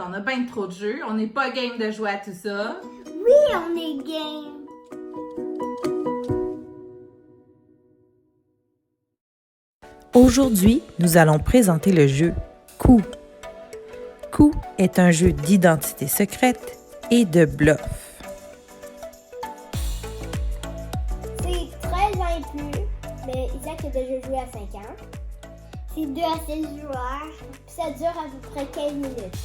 on a bien trop de jeux. On n'est pas game de jouer à tout ça. Oui, on est game. Aujourd'hui, nous allons présenter le jeu Coup. Coup est un jeu d'identité secrète et de bluff. C'est 13 ans et plus, mais Isaac a déjà joué à 5 ans. C'est 2 à 6 joueurs, puis ça dure à peu près 15 minutes.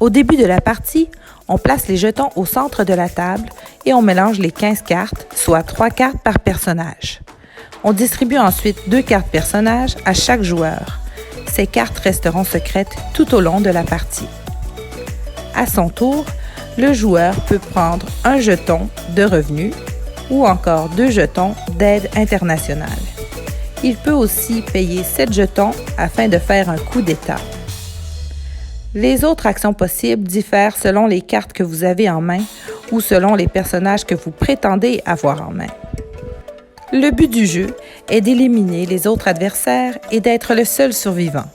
Au début de la partie, on place les jetons au centre de la table et on mélange les 15 cartes, soit 3 cartes par personnage. On distribue ensuite 2 cartes personnages à chaque joueur. Ces cartes resteront secrètes tout au long de la partie. À son tour, le joueur peut prendre un jeton de revenu ou encore 2 jetons d'aide internationale. Il peut aussi payer 7 jetons afin de faire un coup d'État. Les autres actions possibles diffèrent selon les cartes que vous avez en main ou selon les personnages que vous prétendez avoir en main. Le but du jeu est d'éliminer les autres adversaires et d'être le seul survivant.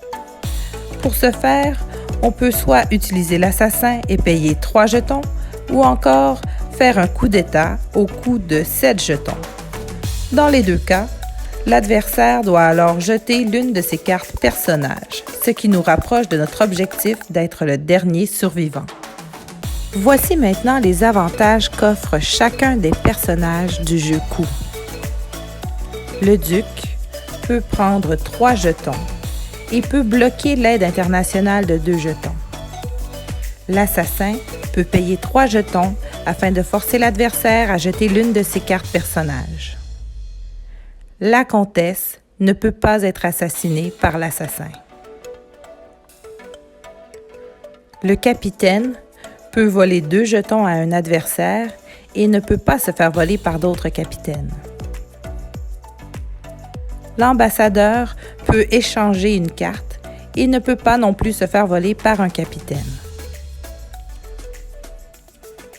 Pour ce faire, on peut soit utiliser l'assassin et payer 3 jetons ou encore faire un coup d'État au coût de 7 jetons. Dans les 2 cas, l'adversaire doit alors jeter l'une de ses cartes personnages, ce qui nous rapproche de notre objectif d'être le dernier survivant. Voici maintenant les avantages qu'offre chacun des personnages du jeu Coup. Le duc peut prendre 3 jetons et peut bloquer l'aide internationale de 2 jetons. L'assassin peut payer 3 jetons afin de forcer l'adversaire à jeter l'une de ses cartes personnages. La comtesse ne peut pas être assassinée par l'assassin. Le capitaine peut voler 2 jetons à un adversaire et ne peut pas se faire voler par d'autres capitaines. L'ambassadeur peut échanger une carte et ne peut pas non plus se faire voler par un capitaine.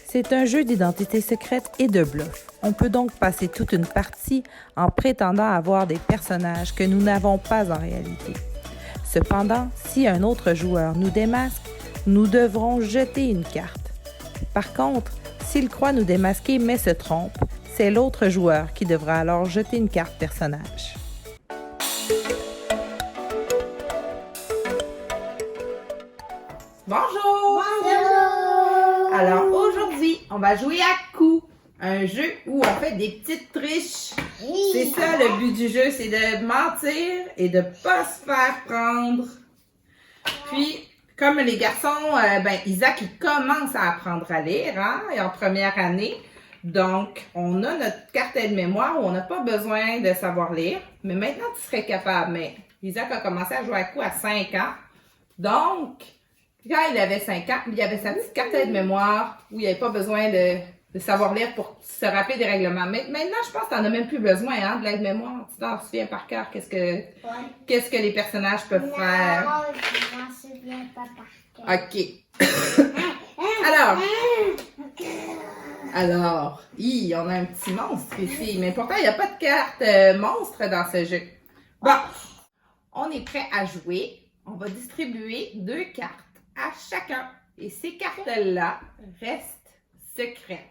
C'est un jeu d'identité secrète et de bluff. On peut donc passer toute une partie en prétendant avoir des personnages que nous n'avons pas en réalité. Cependant, si un autre joueur nous démasque, nous devrons jeter une carte. Par contre, s'il croit nous démasquer mais se trompe, c'est l'autre joueur qui devra alors jeter une carte personnage. Bonjour! Bonjour! Alors aujourd'hui, on va jouer à Coup, un jeu où on fait des petites triches. C'est ça le but du jeu, c'est de mentir et de pas se faire prendre. Puis, comme les garçons, Isaac, il commence à apprendre à lire, hein, et en première année. Donc, on a notre carte aide-mémoire où on n'a pas besoin de savoir lire. Mais maintenant, tu serais capable. Mais Isaac a commencé à jouer à Coup à 5 ans. Donc, quand il avait 5 ans, il avait sa petite carte aide-mémoire où il n'y avait pas besoin de savoir lire pour se rappeler des règlements. Mais maintenant, je pense que tu n'en as même plus besoin, hein, de l'aide-mémoire. Tu t'en souviens par cœur qu'est-ce que les personnages peuvent faire. Non, je m'en souviens pas par cœur. OK. Alors, on a un petit monstre ici. Mais pourtant, il n'y a pas de carte monstre dans ce jeu. Bon, on est prêt à jouer. On va distribuer 2 cartes à chacun. Et ces cartes-là restent secrètes.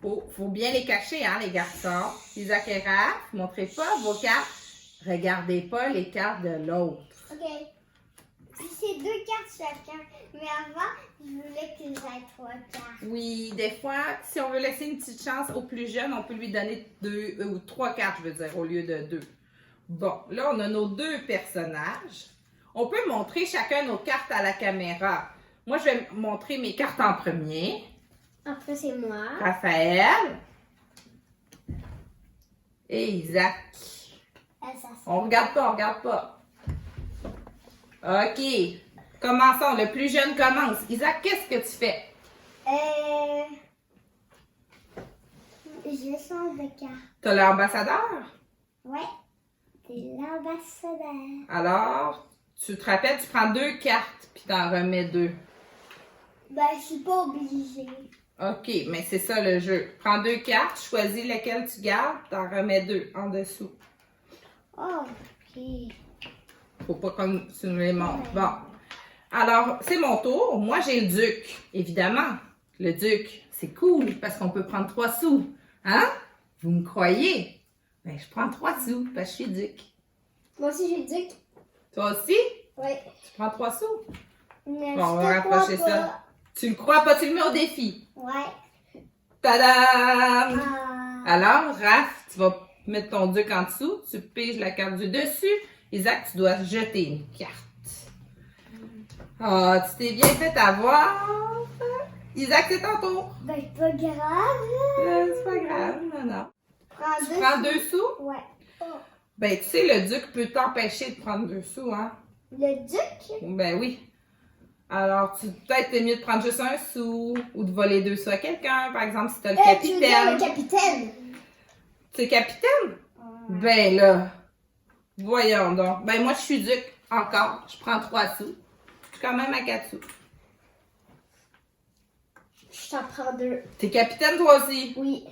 Faut bien les cacher, hein, les garçons. Isaac et Raph, montrez pas vos cartes. Regardez pas les cartes de l'autre. OK. Puis c'est 2 cartes chacun. Mais avant, je voulais qu'ils aient 3 cartes. Oui, des fois, si on veut laisser une petite chance au plus jeune, on peut lui donner 2 ou 3 cartes, je veux dire, au lieu de 2. Bon, là, on a nos 2 personnages. On peut montrer chacun nos cartes à la caméra. Moi, je vais montrer mes cartes en premier. Après, c'est moi. Raphaël. Et Isaac. On regarde pas. OK. Commençons. Le plus jeune commence. Isaac, qu'est-ce que tu fais? Je change de carte. T'as l'ambassadeur? Ouais. C'est l'ambassadeur. Alors, tu te rappelles, tu prends 2 cartes, puis t'en remets 2. Ben, je suis pas obligée. OK, mais c'est ça le jeu. Prends 2 cartes, choisis laquelle tu gardes, t'en remets 2 en dessous. Oh, OK. Faut pas qu'on tu nous les montres. Bon. Alors, c'est mon tour. Moi, j'ai le duc, évidemment. Le duc, c'est cool parce qu'on peut prendre 3 sous. Hein? Vous me croyez? Ben, je prends 3 sous parce que je suis duc. Moi aussi, j'ai le duc. Toi aussi? Oui. Tu prends 3 sous? Mais Bon, on je va te crois rapprocher pas. ça. Tu le crois pas? Tu le mets au défi. Ouais. Tadam! Ah. Alors, Raph, tu vas mettre ton duc en dessous. Tu piges la carte du dessus. Isaac, tu dois jeter une carte. Ah, tu t'es bien fait avoir. Isaac, c'est ton tour. Ben, pas grave. C'est pas grave, non. Prends Tu deux. prends 2 sous? Ouais. Oh. Ben, tu sais, le duc peut t'empêcher de prendre 2 sous, hein? Le duc? Ben oui. Alors, peut-être c'est mieux de prendre juste 1 sou ou de voler 2 sous à quelqu'un, par exemple, si t'as le Tu veux dire capitaine. le capitaine? T'es capitaine? Ben là, voyons donc. Ben moi, je suis duc encore. Je prends 3 sous. Je suis quand même à 4 sous. Je t'en prends 2. T'es capitaine toi aussi? Oui.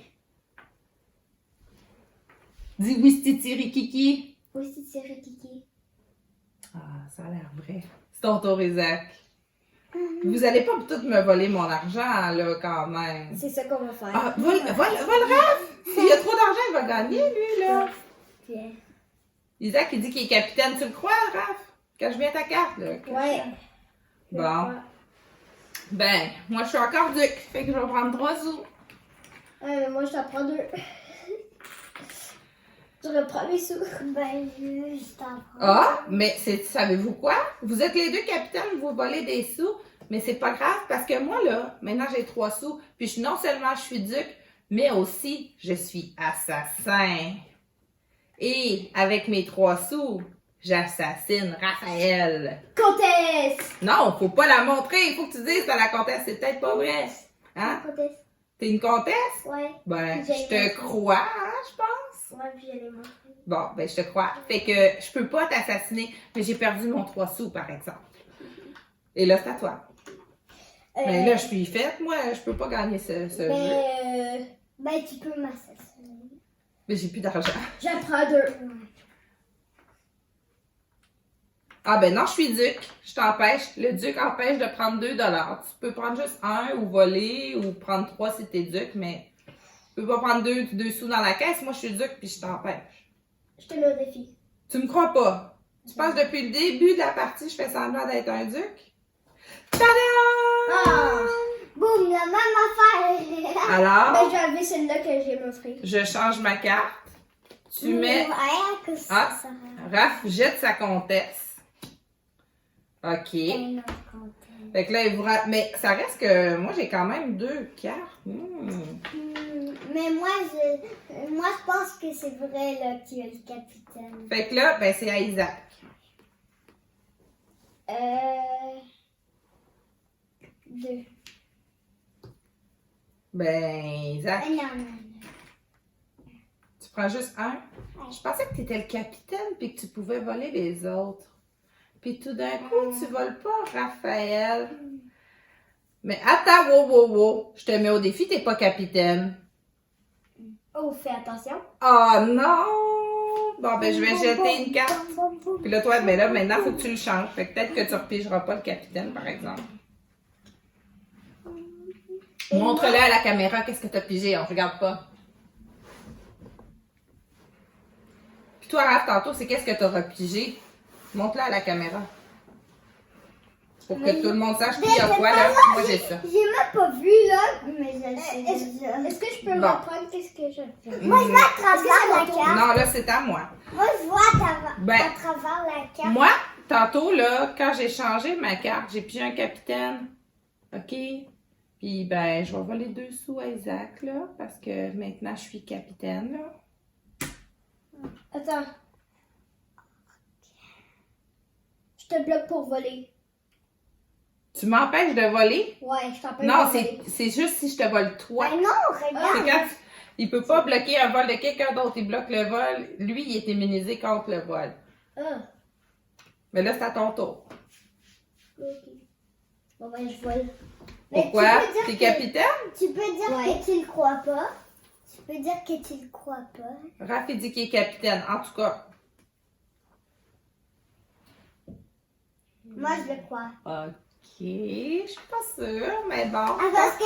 Dis oui, Titi Kiki. Oui, c'est Rikiki. Ah, ça a l'air vrai. C'est ton tour, Isaac. Vous allez pas tout me voler mon argent, là, quand même. C'est ça qu'on va faire. Ah, vole Raph! S'il y a trop d'argent, il va gagner, lui, là. Bien. Isaac, il dit qu'il est capitaine. Tu le crois, Raph? Quand je viens ta carte, là. Ouais. Bon. Ben, moi, je suis encore duc. Fait que je vais prendre 3 sous. Ouais, mais moi, je t'en prends 2. Je reprends mes sous. Ben, je t'en prends. Ah, mais savez-vous quoi? Vous êtes les deux capitaines, vous volez des sous, mais c'est pas grave parce que moi, là, maintenant, j'ai 3 sous. Puis non seulement je suis duc, mais aussi, je suis assassin. Et avec mes 3 sous, j'assassine Raphaël. Comtesse! Non, faut pas la montrer. Il faut que tu dises à la comtesse, c'est peut-être pas vrai. Hein? Comtesse. T'es une comtesse? Ouais. Ben, J'ai je te montré. crois, hein, je pense. Ouais, puis j'allais montrer. Bon, ben, je te crois. Fait que je peux pas t'assassiner, mais j'ai perdu mon 3 sous, par exemple. Et là, c'est à toi. Mais là, je suis faite, moi, je peux pas gagner ce jeu. Ben, tu peux m'assassiner. Mais j'ai plus d'argent. J'en prends 2. Ah ben non, je suis duc. Je t'empêche. Le duc empêche de prendre 2 $. Tu peux prendre juste 1 ou voler ou prendre 3 si t'es duc, mais tu peux pas prendre 2 sous dans la caisse. Moi, je suis duc puis je t'empêche. Je te mets au défi. Tu me crois pas? Tu penses que depuis le début de la partie, je fais semblant d'être un duc? Tada! Ah! Boum, la même affaire! Alors, Ben, je vais enlever celle-là que j'ai m'offrir. je change ma carte. Tu mets... Ouais, Ah, Raph jette sa comtesse. OK. Fait que là, il vous mais ça reste que moi, j'ai quand même 2 cartes. Mais moi, je pense que c'est vrai là, qu'il y a le capitaine. Fait que là, ben, c'est à Isaac. 2. Ben, Isaac, Non. tu prends juste 1. Je pensais que tu étais le capitaine puis que tu pouvais voler les autres. Puis tout d'un coup, tu voles pas, Raphaël. Mais attends, wow. Je te mets au défi, t'es pas capitaine. Oh, fais attention. Oh non! Bon, ben, je vais jeter une carte. Puis là, toi, ben là, maintenant, faut que tu le changes. Fait que peut-être que tu repigeras pas le capitaine, par exemple. Montre-le à la caméra, qu'est-ce que t'as pigé, on regarde pas. Puis toi, Raph, tantôt, c'est qu'est-ce que t'as repigé? Montre-le à la caméra. Pour que tout le monde sache qui a quoi, là. Moi, j'ai ça. J'ai même pas vu là, mais je sais. Est-ce que je peux Bon. reprendre qu'est-ce que je fais? Moi, je vois à travers la carte. Non, là, c'est à moi. Moi, je vois Ben, à travers la carte. Moi, tantôt, là, quand j'ai changé ma carte, j'ai pris un capitaine. OK? Puis, ben, je vais voler 2 sous à Isaac, là, parce que maintenant, je suis capitaine, là. Attends. Je te bloque pour voler. Tu m'empêches de voler? Ouais, je t'empêche Non, de voler. c'est juste si je te vole toi. Ben non, C'est regarde. quand il peut pas bloquer un vol de quelqu'un d'autre, il bloque le vol. Lui, il est immunisé contre le vol. Ah, Mais là, c'est à ton tour. ok. Bon, ben, je vole. Pourquoi? Mais tu peux dire T'es que- capitaine? Tu peux dire que tu le crois pas. Tu peux dire que tu le crois pas. Raph, il dit qu'il est capitaine. En tout cas, Moi, je le crois. Ok, je suis pas sûre, mais bon. Ah, parce que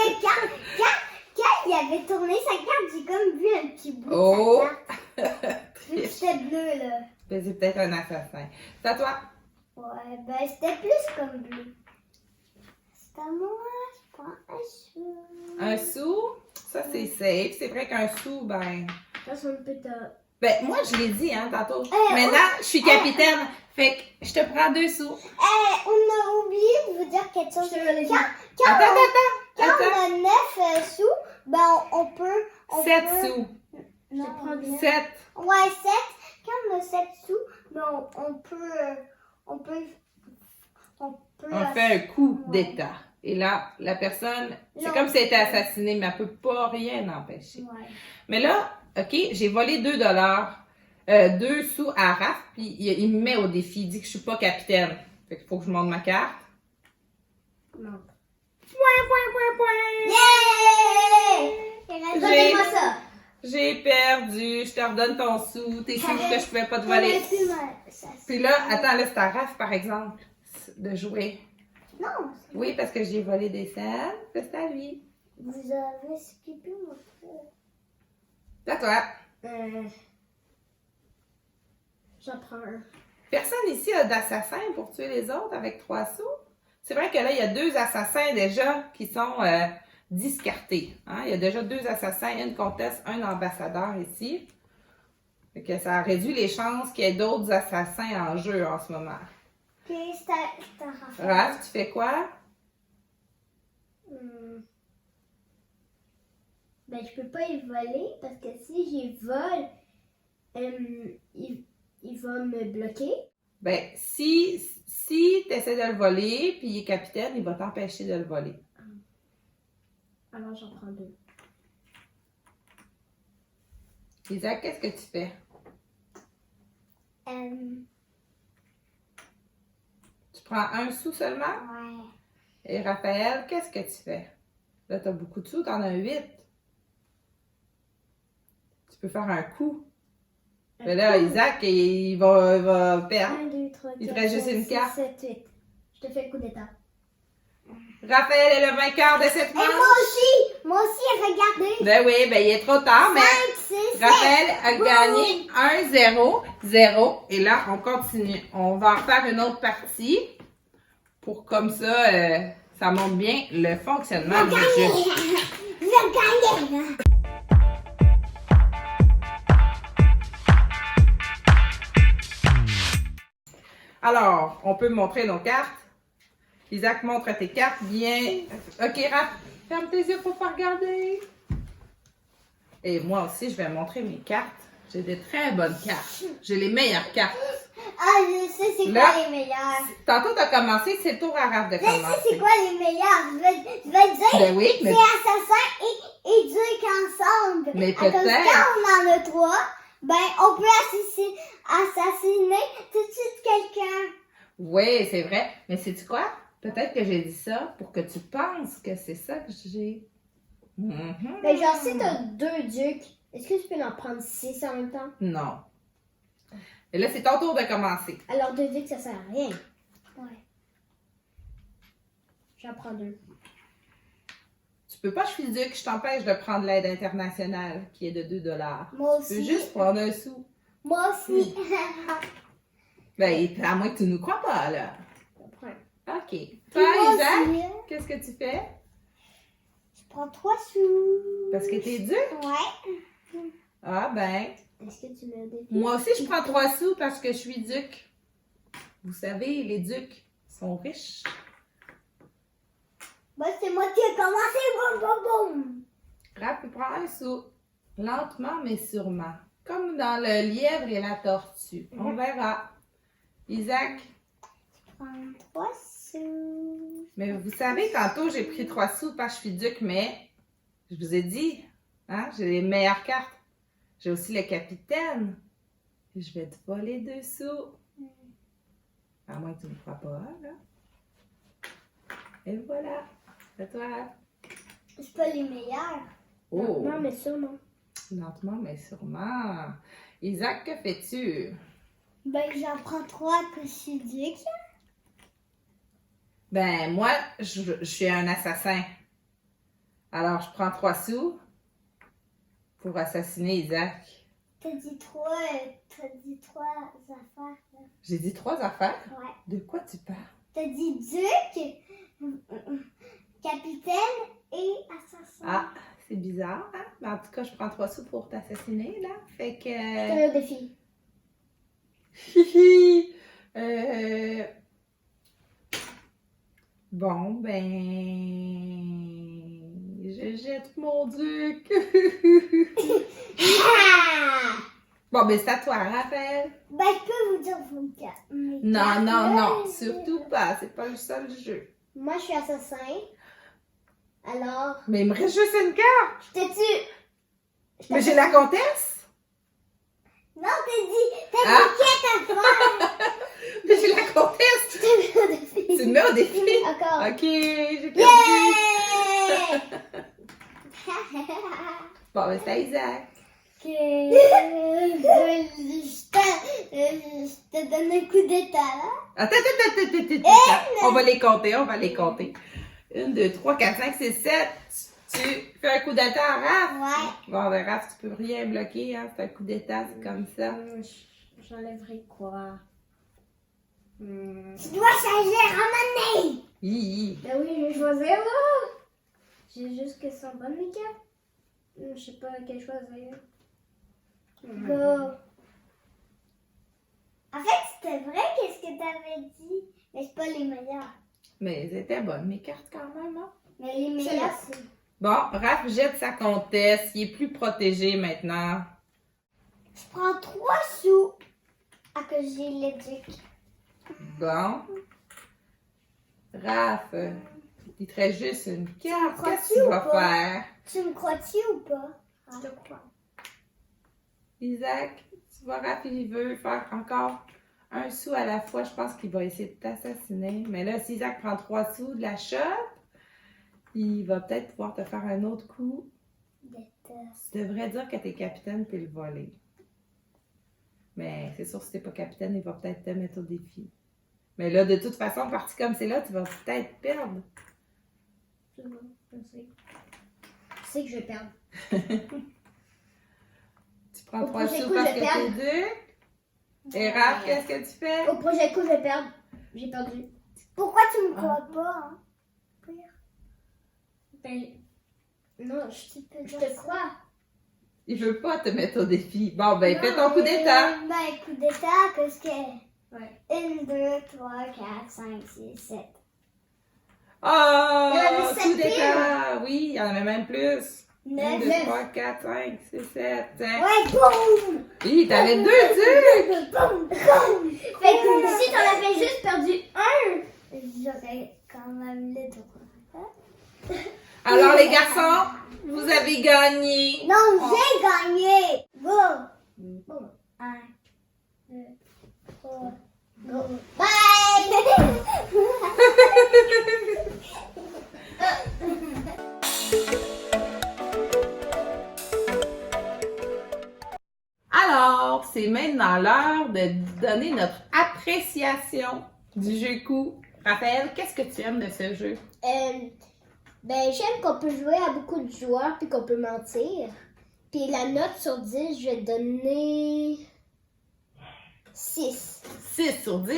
quand il avait tourné sa carte, j'ai comme vu un petit bout Oh! de sa carte. Vu que c'était bleu, là. Ben, c'est peut-être un assassin. C'est à toi. Ouais, ben c'était plus comme bleu. C'est à moi, je prends un sou. Un sou, ça c'est safe. C'est vrai qu'un sou, ben. Ça sonne peut-être. Ben, moi je l'ai dit, hein, tantôt. Maintenant, je suis capitaine. Fait que je te prends 2 sous. On a oublié de vous dire quelque chose. Quand Attends. on a 9 sous, ben on peut. 7 sous. Non, 7. Ouais, 7. Quand on a 7 sous, ben on peut. On On fait un coup d'état. Et là, la personne, c'est Non. comme si elle était assassinée, mais elle peut pas rien empêcher. Ouais. Mais là, OK, j'ai volé 2 2 sous à Raph, puis il me met au défi. Il dit que je suis pas capitaine. Fait qu'il faut que je monte ma carte. Non. J'ai- Donnez-moi ça. J'ai perdu. Je te redonne ton sou. Tes sous que je pouvais pas te voler. Puis là, attends, là, c'est à Raph, par exemple, de jouer. Non, Oui, parce que j'ai volé des scènes. C'est à lui. vous avez skippé mon frère. C'est à toi. J'en prends un. Personne ici a d'assassin pour tuer les autres avec 3 sous. C'est vrai que là, il y a 2 assassins déjà qui sont discartés. Hein? Il y a déjà 2 assassins, une comtesse, un ambassadeur ici. Fait que ça réduit les chances qu'il y ait d'autres assassins en jeu en ce moment. Ok, c'est un Raphaël. Raph, tu fais quoi? Ben, je peux pas y voler parce que si j'y vole, il va me bloquer. Ben, si tu essaies de le voler, puis il est capitaine, il va t'empêcher de le voler. Alors, j'en prends 2. Isaac, qu'est-ce que tu fais? Tu prends 1 sou seulement? Ouais. Et Raphaël, qu'est-ce que tu fais? Là, tu as beaucoup de sous, tu en as 8. Tu peux faire un coup. Mais là, Isaac, il va perdre. 1, 2, 3, 4, Il te reste juste une carte. 7, 8. Je te fais le coup d'état. Raphaël est le vainqueur de cette Et manche. moi aussi, regardez. Ben oui, ben il est trop tard, mais 5, 6, 7. Raphaël a gagné 1-0, 0. Et là, on continue. On va en faire une autre partie pour comme ça, ça montre bien le fonctionnement du jeu. Je gagne. Alors, on peut montrer nos cartes. Isaac, montre tes cartes bien. Ok, Raph, ferme tes yeux pour pas regarder. Et moi aussi, je vais montrer mes cartes. J'ai des très bonnes cartes. J'ai les meilleures cartes. Ah, je sais c'est Là, quoi les meilleurs. Tantôt, tu as commencé, c'est le tour à Raph de Je sais c'est commencer. quoi les meilleurs. Je vais te dire. Ben oui, mais C'est assassin et duc ensemble. Mais À cause peut-être. quand on en a 3, ben on peut assassiner tout de suite quelqu'un. oui, c'est vrai. Mais sais-tu quoi? Peut-être que j'ai dit ça pour que tu penses que c'est ça que j'ai. Mhm. Mais genre si t'as 2 ducs, est-ce que tu peux en prendre 6 en même temps? Non. Et là, c'est ton tour de commencer. Alors 2 ducs ça sert à rien. Ouais. J'en prends 2. Tu peux pas, je suis duc, je t'empêche de prendre l'aide internationale qui est de 2 $. Moi Tu peux aussi. juste prendre un sou. Moi aussi. Ben, à moins que tu nous crois pas, là. J'en prends un. OK. Puis Toi, moi Isaac, aussi. qu'est-ce que tu fais? Je prends 3 sous. Parce que t'es duc? Ouais. Ah, ben. Est-ce que tu me défies? Moi aussi, je prends 3 sous parce que je suis duc. Vous savez, les ducs sont riches. Bah, c'est moi qui ai commencé. Boum, boum, boum. Raph, il prend un sou. Lentement, mais sûrement. Comme dans le lièvre et la tortue. On verra. Isaac, Je prends 3 sous. mais vous savez, tantôt, j'ai pris 3 sous parce que je suis duc, mais je vous ai dit, hein, j'ai les meilleures cartes. J'ai aussi le capitaine. Et je vais te voler 2 sous. À moins que tu ne me crois pas, là. Et voilà. C'est toi. C'est pas les meilleurs. Oh, Non, mais sûrement. lentement, mais sûrement. Isaac, que fais-tu? Ben, j'en prends 3 que je suis duc. Ben, moi, je suis un assassin. Alors, je prends 3 sous pour assassiner Isaac. T'as dit trois affaires. Là. J'ai dit 3 affaires? Ouais. De quoi tu parles? T'as dit duc, capitaine et assassin. Ah, c'est bizarre, hein? Mais en tout cas, je prends 3 sous pour t'assassiner, là. Fait que... Je te mets au défi. Hihi! Bon, ben... Je jette mon duc. Bon, ben c'est à toi, Raphaël. Ben, je peux vous dire vos cartes. Non, non, non, surtout pas. C'est pas le seul jeu. Moi, je suis assassin. Alors, Mais il me reste juste une carte. je te tue. Mais j'ai la comtesse. Non, t'as Ah. dit quête à faire. Mais j'ai la comtesse. Je te mets au défi. Tu me mets au défi. Encore. Ok, j'ai perdu. Bon, ben c'est à Isaac. Je te donne un coup d'état, là. Attends. On va les compter, 1, 2, 3, 4, 5, 6, 7. Tu fais un coup d'état à Raph? Ouais. Bon, ben Raph, tu peux rien bloquer, hein. C'est un coup d'état, c'est comme ça. J'enlèverai quoi? Tu dois changer, ramener! Hi. Ben oui, je vais choisir, là. J'ai juste que son bon make-up. Je sais pas quel choisir. Go! En fait, c'était vrai qu'est-ce que t'avais dit, mais c'est pas les meilleurs. Mais elles étaient bonnes, mes cartes quand même, hein. Mais les meilleurs, c'est... Bon, Raph jette sa comtesse. Il est plus protégé maintenant. Je prends 3 sous à que j'ai les ducs. Bon. Raph, il te reste juste une carte. crois-tu Qu'est-ce que tu ou vas pas? faire? Tu me crois-tu ou pas? Je te crois. Isaac, tu vois, Raph, il veut faire encore un sou à la fois. Je pense qu'il va essayer de t'assassiner. Mais là, si Isaac prend 3 sous de la shot, il va peut-être pouvoir te faire un autre coup. Tu devrais dire que t'es capitaine puis le voler. Mais c'est sûr, si t'es pas capitaine, il va peut-être te mettre au défi. Mais là, de toute façon, parti comme c'est là, tu vas peut-être perdre. Je sais. Je sais que je vais perdre. Tu prends Au 3 prochain sous coup, parce je que perds. t'es duc. Et Raph, qu'est-ce que tu fais? Au prochain coup, je vais perdre. J'ai perdu. Pourquoi tu me crois pas? Hein? Ben, non, je te crois. Il veut pas te mettre au défi. Bon, ben, fais ton coup d'état. Ben, coup d'état, qu'est-ce que... Ouais. 1, 2, 3, 4, 5, 6, 7. Oh! Il y en avait Coup 7 d'état! Oui, il y en avait même plus. 1, 9, 2, 3, 4, 5, 6, 7. Ouais, boum! Oui, t'avais 2 ducs! Boum, boum! Fait que si t'en avais juste perdu un, j'aurais quand même le droit. Alors, les garçons, vous avez gagné. Non, j'ai gagné! Go! Bon, 1, 2, 3, go! Bye! Alors, c'est maintenant l'heure de donner notre appréciation du jeu coup. Raphaël, qu'est-ce que tu aimes de ce jeu? Ben, j'aime qu'on peut jouer à beaucoup de joueurs puis qu'on peut mentir. Puis la note sur 10, je vais donner 6. 6 sur 10?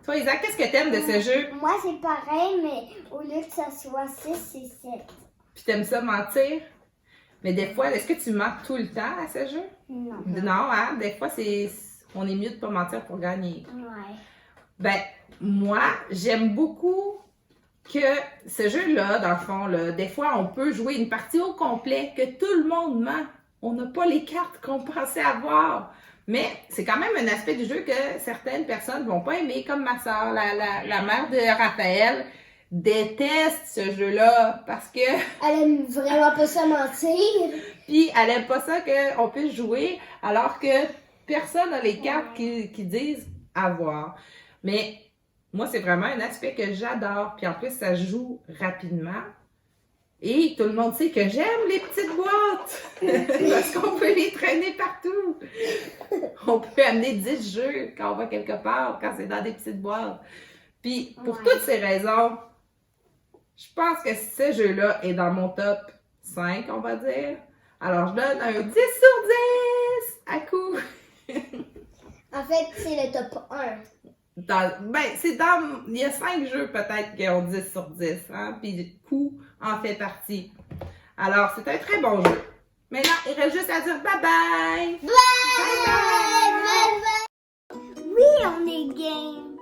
Toi, Isaac, qu'est-ce que tu aimes de ce jeu? Moi, c'est pareil, mais au lieu que ça soit 6, c'est 7. Puis t'aimes ça mentir? Mais des fois, est-ce que tu mens tout le temps à ce jeu? Non. Non, hein? Des fois, on est mieux de pas mentir pour gagner. Ouais. Ben, moi, j'aime beaucoup que ce jeu-là, dans le fond, là, des fois, on peut jouer une partie au complet, que tout le monde ment. On n'a pas les cartes qu'on pensait avoir. Mais c'est quand même un aspect du jeu que certaines personnes vont pas aimer, comme ma soeur, la mère de Raphaël, déteste ce jeu-là parce que... Elle aime vraiment pas ça mentir. Puis elle aime pas ça qu'on puisse jouer alors que personne n'a les cartes qui disent avoir. Mais moi, c'est vraiment un aspect que j'adore. Puis en plus, ça se joue rapidement. Et tout le monde sait que j'aime les petites boîtes. Parce qu'on peut les traîner partout. On peut amener 10 jeux quand on va quelque part, quand c'est dans des petites boîtes. Puis pour toutes ces raisons, Je pense que ce jeu-là est dans mon top 5, on va dire. Alors, je donne un 10 sur 10 à coup. En fait, c'est le top 1. Il y a 5 jeux peut-être qui ont 10 sur 10, hein, puis coup en fait partie. Alors, c'est un très bon jeu. Maintenant, il reste juste à dire bye-bye! Bye bye! Oui, on est game.